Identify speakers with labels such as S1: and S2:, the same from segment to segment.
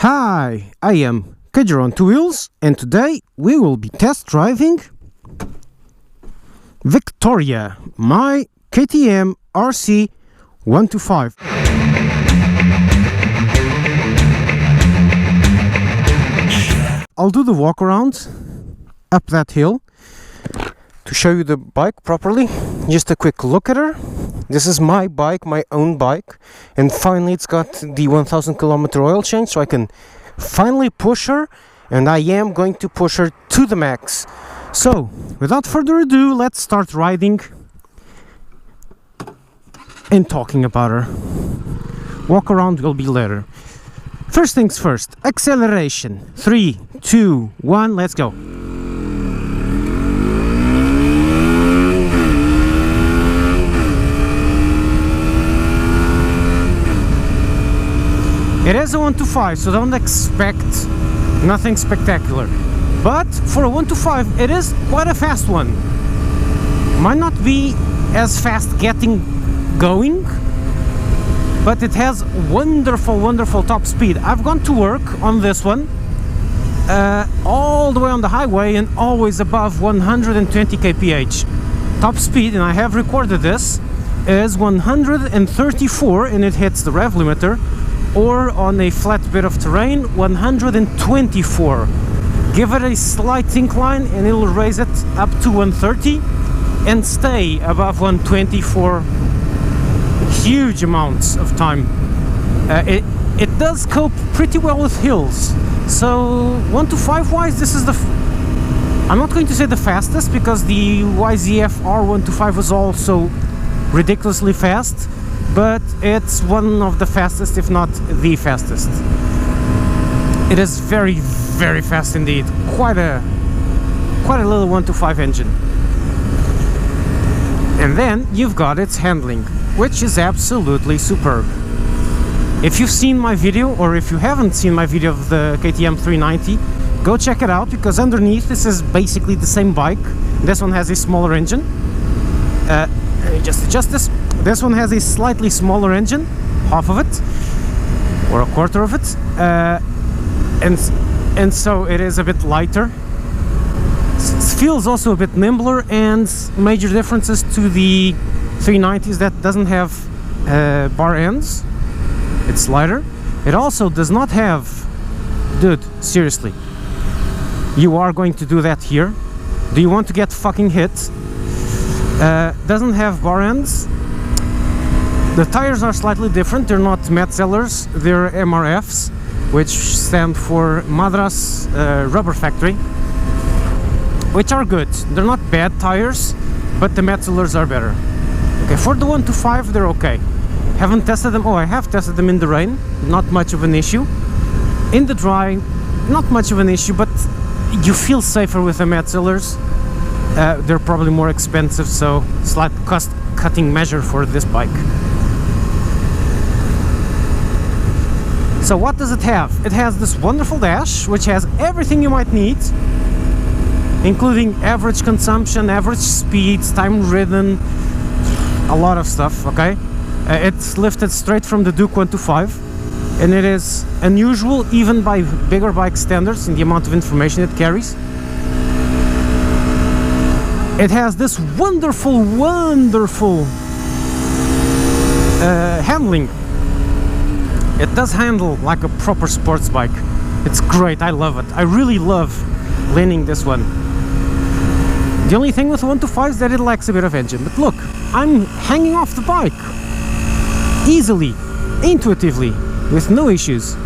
S1: Hi, I am KTM on two wheels, and today we will be test driving Victoria, my KTM RC125. I'll do the walk around up that hill to show you the bike properly. Just a quick look at her. This is my bike, my own bike, and finally it's got the 1000 kilometer oil change, so I can finally push her, and I am going to push her to the max. So without further ado, let's start riding and talking about her. Walk around will be later. First things first, acceleration. 3, 2, 1, let's go. It is a 125, so don't expect nothing spectacular. But for a 125, it is quite a fast one. Might not be as fast getting going, but it has wonderful top speed. I've gone to work on this one, all the way on the highway and always above 120 kph. Top speed, and I have recorded this, is 134, and it hits the rev limiter. Or on a flat bit of terrain, 124. Give it a slight incline and it'll raise it up to 130 and stay above 120 for huge amounts of time. It does cope pretty well with hills. So 125 wise, this is I'm not going to say the fastest, because the YZF R125 was also ridiculously fast, but it's one of the fastest, if not the fastest. It is very fast indeed. Quite a little 125 engine. And then you've got its handling, which is absolutely superb. If you've seen my video, or if you haven't seen my video of the KTM 390, go check it out, because underneath this is basically the same bike. This one has a smaller engine. Let me just adjust this. This one has a slightly smaller engine, half of it, or a quarter of it, and so it is a bit lighter. It feels also a bit nimbler, and major differences to the 390s that doesn't have bar ends. It's lighter. It also does not have, dude, seriously, you are going to do that here? Do you want to get fucking hit? Doesn't have bar ends. The tires are slightly different. They're not Metzellers, they're MRFs, which stand for Madras Rubber Factory, which are good. They're not bad tires, but the Metzellers are better. Okay, for the 125, they're okay. Haven't tested them. Oh, I have tested them in the rain. Not much of an issue. In the dry, not much of an issue, but you feel safer with the Metzellers. They're probably more expensive, so slight cost-cutting measure for this bike. So what does it have? It has this wonderful dash, which has everything you might need, including average consumption, average speeds, time ridden, a lot of stuff, okay? It's lifted straight from the Duke 125, and it is unusual even by bigger bike standards in the amount of information it carries. It has this wonderful handling. It does handle like a proper sports bike. It's great, I love it. I really love leaning this one. The only thing with 125 is that it lacks a bit of engine. But look, I'm hanging off the bike easily, intuitively, with no issues.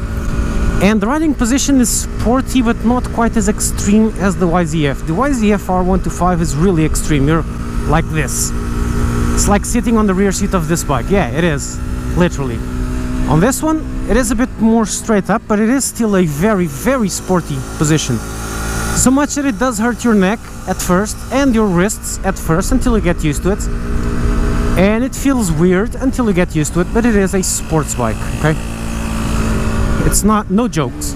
S1: And the riding position is sporty, but not quite as extreme as the YZF. The YZF R125 is really extreme. You're like this. It's like sitting on the rear seat of this bike. Yeah, it is, literally. On this one, it is a bit more straight up, but it is still a very sporty position. So much that it does hurt your neck at first, and your wrists at first, until you get used to it. And it feels weird until you get used to it, but it is a sports bike, okay? It's not, no jokes.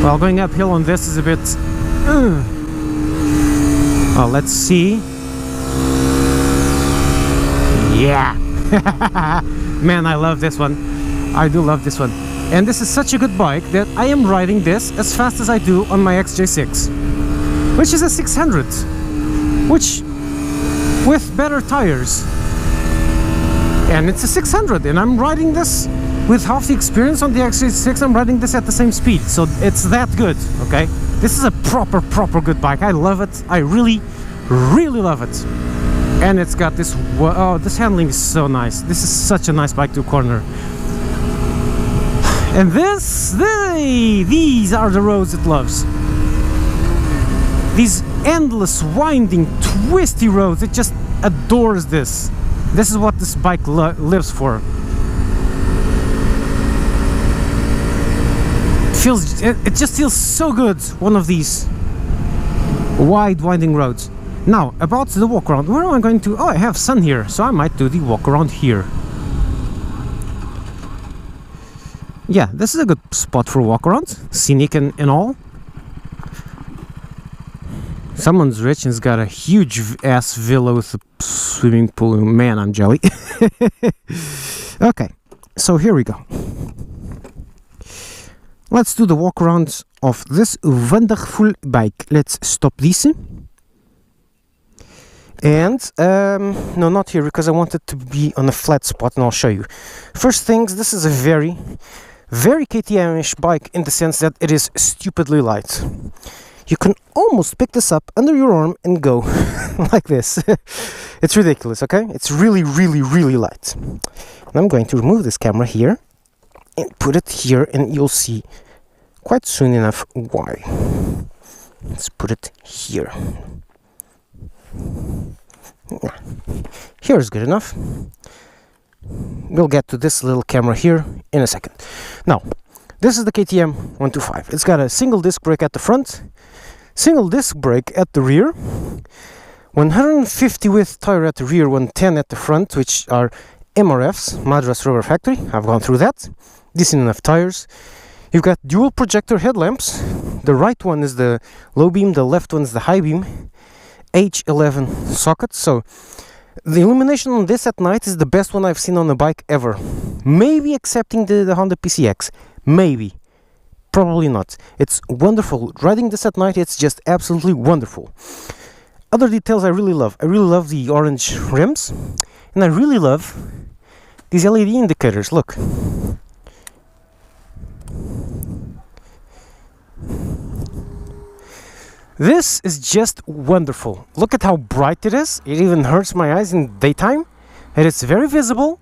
S1: Well, going uphill on this is a bit... Well, let's see. Yeah! Man, I love this one. I do love this one. And this is such a good bike that I am riding this as fast as I do on my XJ6, which is a 600, which with better tires. And it's a 600, and I'm riding this with half the experience on the XJ6. I'm riding this at the same speed, so it's that good, okay? This is a proper good bike. I love it. I really love it. And it's got this, oh, this handling is so nice. This is such a nice bike to corner. And these are the roads it loves. These endless, winding, twisty roads. It just adores this. This is what this bike lives for. It just feels so good, one of these wide, winding roads. Now, about the walk around. Where am I going to? Oh, I have sun here, so I might do the walk around here. Yeah, this is a good spot for a walk around, scenic and all. Someone's rich and's got a huge ass villa with a swimming pool. Man, I'm jelly. Okay, so here we go. Let's do the walk around of this wonderful bike. Let's stop this. And no, not here, because I want it to be on a flat spot, and I'll show you. First things, this is a very KTM-ish bike in the sense that it is stupidly light. You can almost pick this up under your arm and go like this. It's ridiculous, okay? It's really light. And I'm going to remove this camera here and put it here, and you'll see quite soon enough why. Let's put it here. Here's good enough. We'll get to this little camera here in a second. Now, this is the KTM 125. It's got a single disc brake at the front, single disc brake at the rear, 150 width tire at the rear, 110 at the front, which are MRFs, Madras Rubber Factory. I've gone through that. Decent enough tires. You've got dual projector headlamps. The right one is the low beam, the left one is the high beam. H11 sockets. So the illumination on this at night is the best one I've seen on a bike ever. Maybe excepting the Honda PCX. Maybe. Probably not. It's wonderful. Riding this at night, it's just absolutely wonderful. Other details I really love. I really love the orange rims. And I really love these LED indicators. Look. This is just wonderful. Look at how bright it is. It even hurts my eyes in daytime. And it's very visible.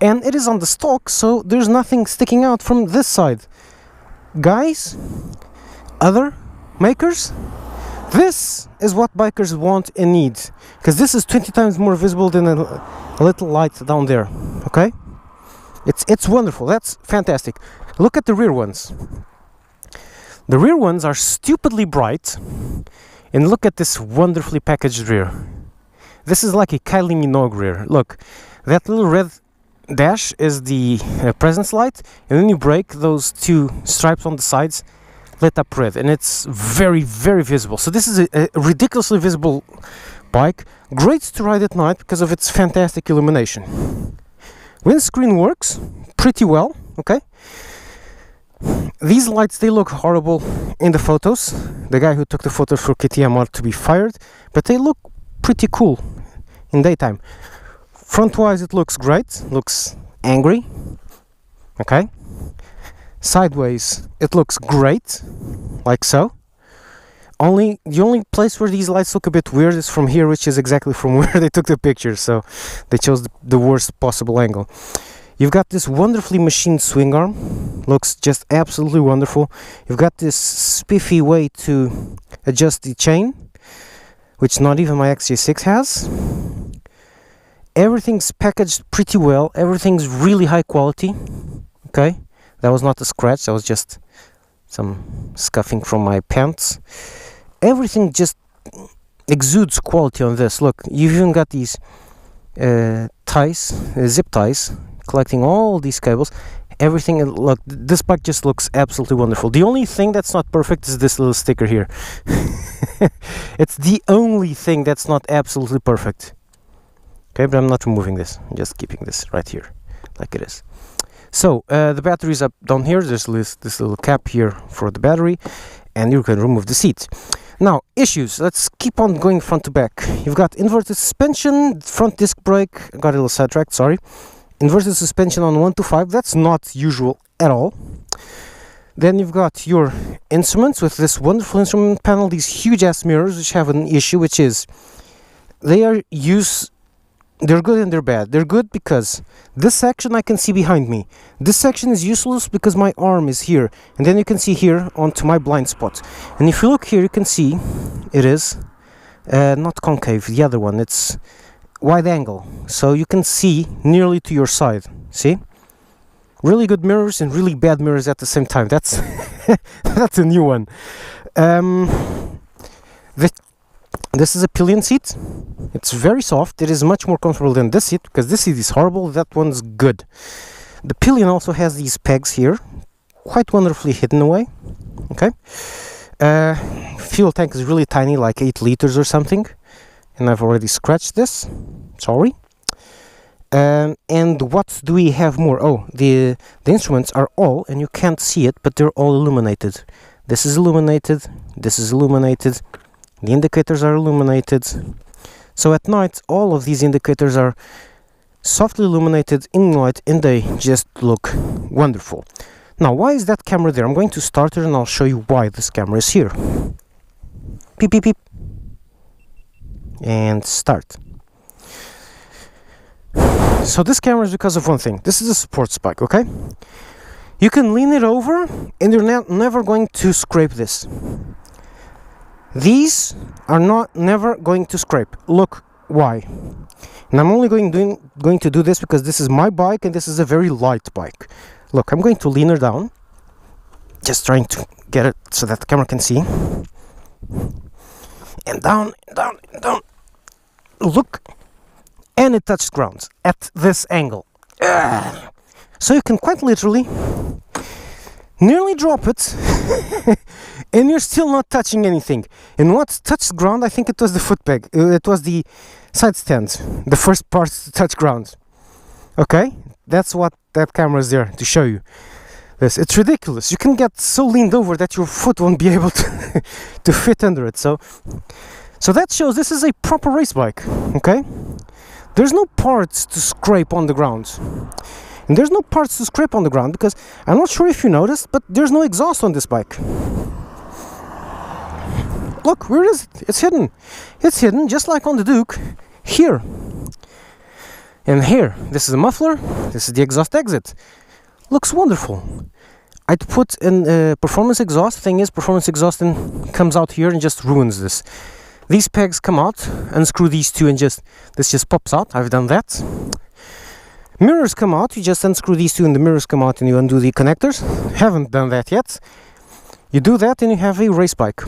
S1: And it is on the stock, so there's nothing sticking out from this side. Guys, other makers, this is what bikers want and need. Because this is 20 times more visible than a little light down there. Okay? It's wonderful. That's fantastic. Look at the rear ones. The rear ones are stupidly bright, and look at this wonderfully packaged rear. This is like a Kylie Minogue rear. Look, that little red dash is the presence light, and then you brake, those two stripes on the sides lit up red, and it's very visible. So this is a ridiculously visible bike, great to ride at night because of its fantastic illumination. Windscreen works pretty well, okay? These lights, they look horrible in the photos. The guy who took the photos for KTM ought to be fired, but they look pretty cool in daytime. Front-wise, it looks great. Looks angry. Okay. Sideways, it looks great, like so. The only place where these lights look a bit weird is from here, which is exactly from where they took the picture, so they chose the worst possible angle. You've got this wonderfully machined swing arm. Looks just absolutely wonderful. You've got this spiffy way to adjust the chain, which not even my XJ6 has. Everything's packaged pretty well. Everything's really high quality. Okay, that was not a scratch. That was just some scuffing from my pants. Everything just exudes quality on this. Look, you've even got these ties, zip ties, collecting all these cables. Everything, look, this bike just looks absolutely wonderful. The only thing that's not perfect is this little sticker here. It's the only thing that's not absolutely perfect. Okay, but I'm not removing this. I'm just keeping this right here, like it is. So the battery is up down here. There's this little cap here for the battery, and you can remove the seat. Now, issues. Let's keep on going front to back. You've got inverted suspension, front disc brake. I got a little sidetracked, sorry. Inverted suspension on 125. That's not usual at all. Then you've got your instruments with this wonderful instrument panel, these huge ass mirrors, which have an issue, which is they're good and they're bad. They're good because this section I can see behind me. This section is useless because my arm is here, and then you can see here onto my blind spot. And if you look here, you can see it is not concave, the other one, it's wide angle, so you can see nearly to your side. See, really good mirrors and really bad mirrors at the same time. That's that's a new one. This is a pillion seat. It's very soft. It is much more comfortable than this seat, because this seat is horrible, that one's good. The pillion also has these pegs here, quite wonderfully hidden away. Okay. Fuel tank is really tiny, like 8 liters or something, and I've already scratched this. Sorry. And what do we have more? Oh, the instruments are all, and you can't see it, but they're all illuminated. This is illuminated. This is illuminated. The indicators are illuminated. So at night, all of these indicators are softly illuminated in light, and they just look wonderful. Now, why is that camera there? I'm going to start it and I'll show you why this camera is here. Beep, beep, beep. And start. So this camera is because of one thing. This is a sports bike, okay? You can lean it over and you're never going to scrape this. These are never going to scrape. Look why. And I'm only going to do this because this is my bike and this is a very light bike. Look, I'm going to lean her down. Just trying to get it so that the camera can see. And down, down, down. Look. And it touched ground at this angle. So you can quite literally nearly drop it and you're still not touching anything. And what touched ground, I think it was the foot peg. It was the side stand, the first part to touch ground. Okay, that's what that camera is there to show you. This, it's ridiculous. You can get so leaned over that your foot won't be able to to fit under it. So that shows this is a proper race bike. Okay, there's no parts to scrape on the ground. And there's no parts to scrape on the ground because I'm not sure if you noticed, but there's no exhaust on this bike. Look, where is it? It's hidden. It's hidden just like on the Duke, here. And here, this is the muffler, this is the exhaust exit. Looks wonderful. I'd put in performance exhaust. Thing is, performance exhaust comes out here and just ruins this. These pegs come out, unscrew these two and this just pops out. I've done that. Mirrors come out, you just unscrew these two and the mirrors come out and you undo the connectors. Haven't done that yet. You do that and you have a race bike.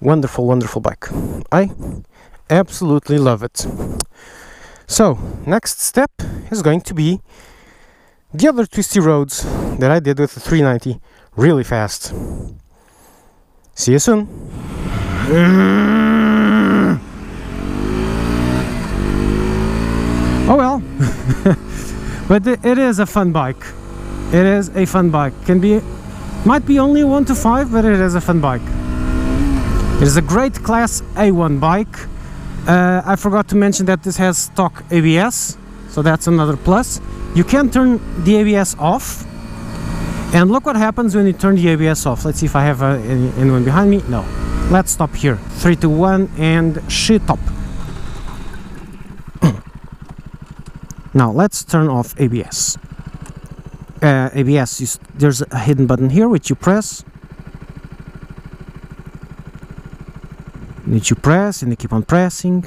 S1: Wonderful, wonderful bike. I absolutely love it. So, next step is going to be the other twisty roads that I did with the 390 really fast. See you soon. Oh well, but it is a fun bike. It is a fun bike. Might be only a 125, but it is a fun bike. It is a great class A1 bike. I forgot to mention that this has stock ABS, so that's another plus. You can turn the ABS off, and look what happens when you turn the ABS off. Let's see if I have anyone behind me. No. Let's stop here. 3, 2, 1, and stop. Now let's turn off ABS. ABS, there's a hidden button here which you press. Which you press and you keep on pressing.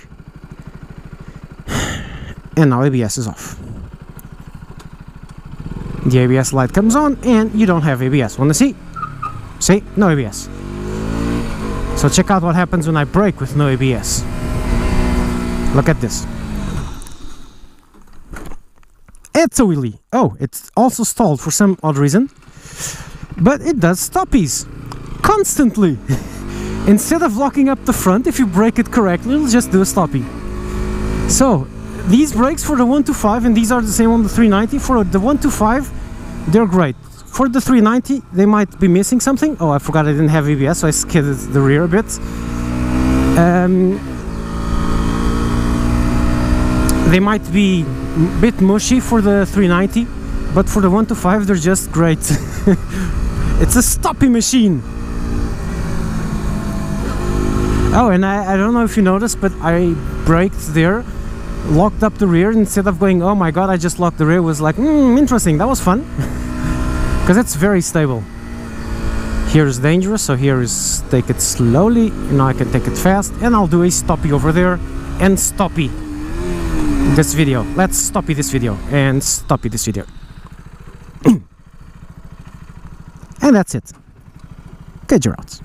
S1: And now ABS is off. The ABS light comes on and you don't have ABS. Wanna see? See? No ABS. So check out what happens when I brake with no ABS. Look at this. It's a wheelie. Oh, it's also stalled for some odd reason. But it does stoppies. Constantly. Instead of locking up the front, if you brake it correctly, it'll just do a stoppie. So, these brakes for the 125, and these are the same on the 390. For the 125, they're great. For the 390, they might be missing something. Oh, I forgot I didn't have ABS, so I skidded the rear a bit. They might be a bit mushy for the 390, but for the 125, they're just great. It's a stoppy machine. Oh, and I don't know if you noticed, but I braked there, locked up the rear, instead of going, oh my god, I just locked the rear, was like, interesting, that was fun. Because it's very stable. Here is dangerous, so here is take it slowly, and now I can take it fast, and I'll do a stoppy over there, and stoppy this video. Let's stoppy this video, and stoppy this video. And that's it. Good, you're out.